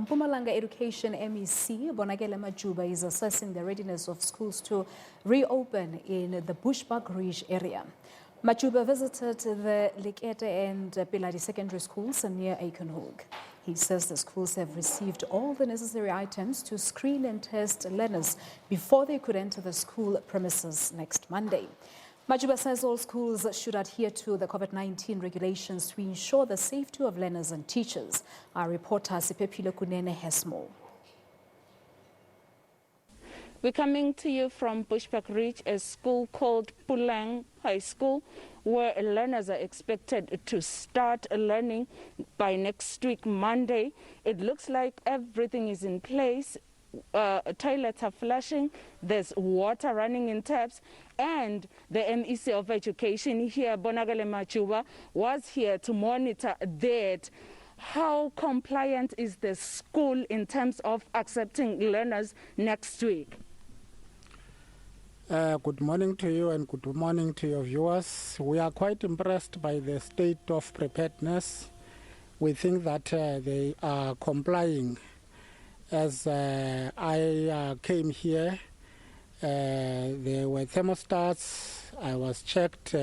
Mpumalanga Education MEC Bonakele Majuba is assessing the readiness of schools to reopen in the Busbhuckridge area. Majuba visited the Lekete and Peladi secondary schools near Acornhoek. He says the schools have received all the necessary items to screen and test learners before they could enter the school premises next Monday. Majuba says all schools should adhere to the COVID-19 regulations to ensure the safety of learners and teachers. Our reporter Siphephile Kunene has more. We're coming to you from Busbhuckridge, a school called Mpumalanga High School, where learners are expected to start learning by next week, Monday. It looks like everything is in place. Toilets are flushing, there's water running in taps, and the MEC of Education here, Bonakele Majuba, was here to monitor that. How compliant is the school in terms of accepting learners next week? Good morning to you and good morning to your viewers. We are quite impressed by the state of preparedness. We think that they are complying. As I came here, there were thermostats. I was checked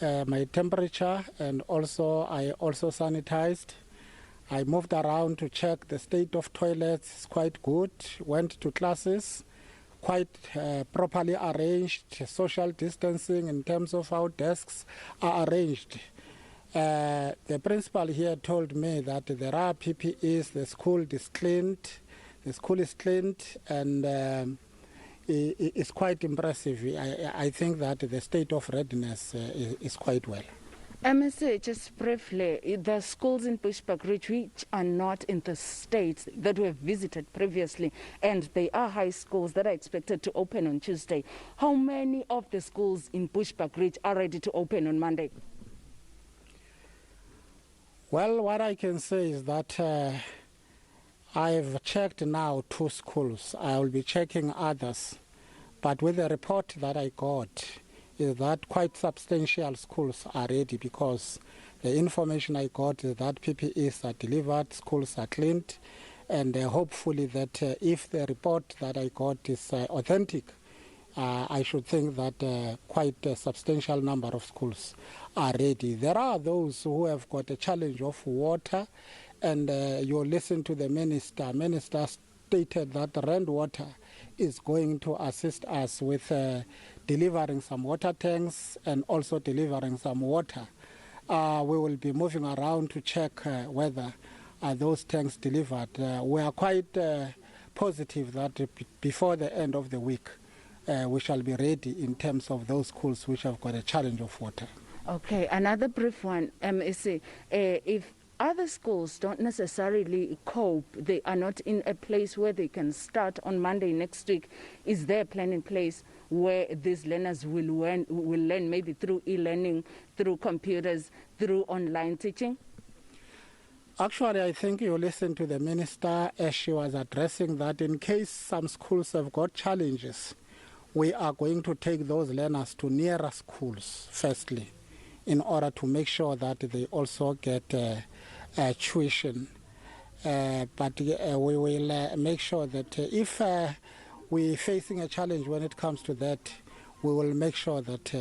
my temperature, and I also sanitized. I moved around to check the state of toilets. It's quite good. Went to classes, quite properly arranged. Social distancing in terms of how desks are arranged. The principal here told me that there are PPEs, the school is cleaned, and it's quite impressive. I think that the state of readiness is quite well. MEC, just briefly, the schools in Busbhuckridge which are not in the states that we have visited previously, and they are high schools that are expected to open on Tuesday. How many of the schools in Busbhuckridge are ready to open on Monday? Well, what I can say is that I've checked now 2 schools. I will be checking others. But with the report that I got is that quite substantial schools are ready, because the information I got is that PPEs are delivered, schools are cleaned, and hopefully that if the report that I got is authentic, I should think that quite a substantial number of schools are ready. There are those who have got a challenge of water, and you listen to the minister. Minister stated that Rand Water is going to assist us with delivering some water tanks and also delivering some water. We will be moving around to check whether those tanks delivered. We are quite positive that before the end of the week, we shall be ready in terms of those schools which have got a challenge of water. Okay, another brief one, MEC. If other schools don't necessarily cope, they are not in a place where they can start on Monday next week, is there a plan in place where these learners will learn maybe through e-learning, through computers, through online teaching? Actually, I think you listen to the minister as she was addressing that in case some schools have got challenges, we are going to take those learners to nearer schools firstly, in order to make sure that they also get tuition. But we will make sure that if we're facing a challenge when it comes to that, we will make sure that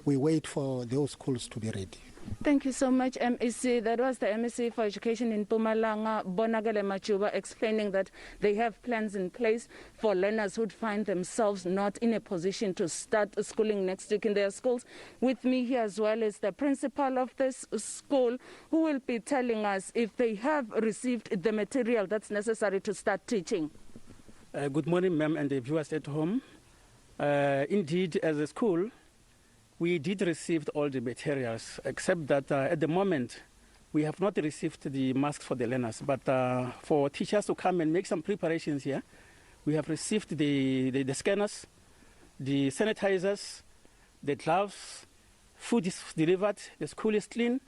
we wait for those schools to be ready. Thank you so much, MEC. That was the MEC for Education in Mpumalanga, Bonakele Majuba, explaining that they have plans in place for learners who find themselves not in a position to start schooling next week in their schools. With me here as well is the principal of this school, who will be telling us if they have received the material that's necessary to start teaching. Good morning, ma'am, and the viewers at home. Indeed, as a school, we did receive all the materials, except that at the moment, we have not received the masks for the learners. But for teachers to come and make some preparations here, we have received the scanners, the sanitizers, the gloves, food is delivered, the school is clean.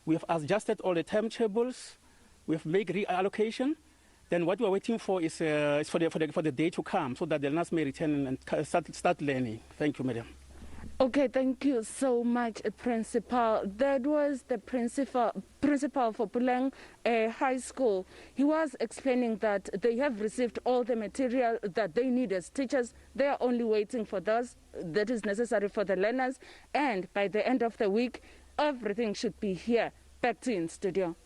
We have adjusted all the timetables, we have made reallocation. Then what we are waiting for is for the day to come, so that the learners may return and start learning. Thank you, madam. Okay, thank you so much, Principal. That was the principal for Pulang High School. He was explaining that they have received all the material that they need as teachers. They are only waiting for those that is necessary for the learners. And by the end of the week, everything should be here. Back to you in studio.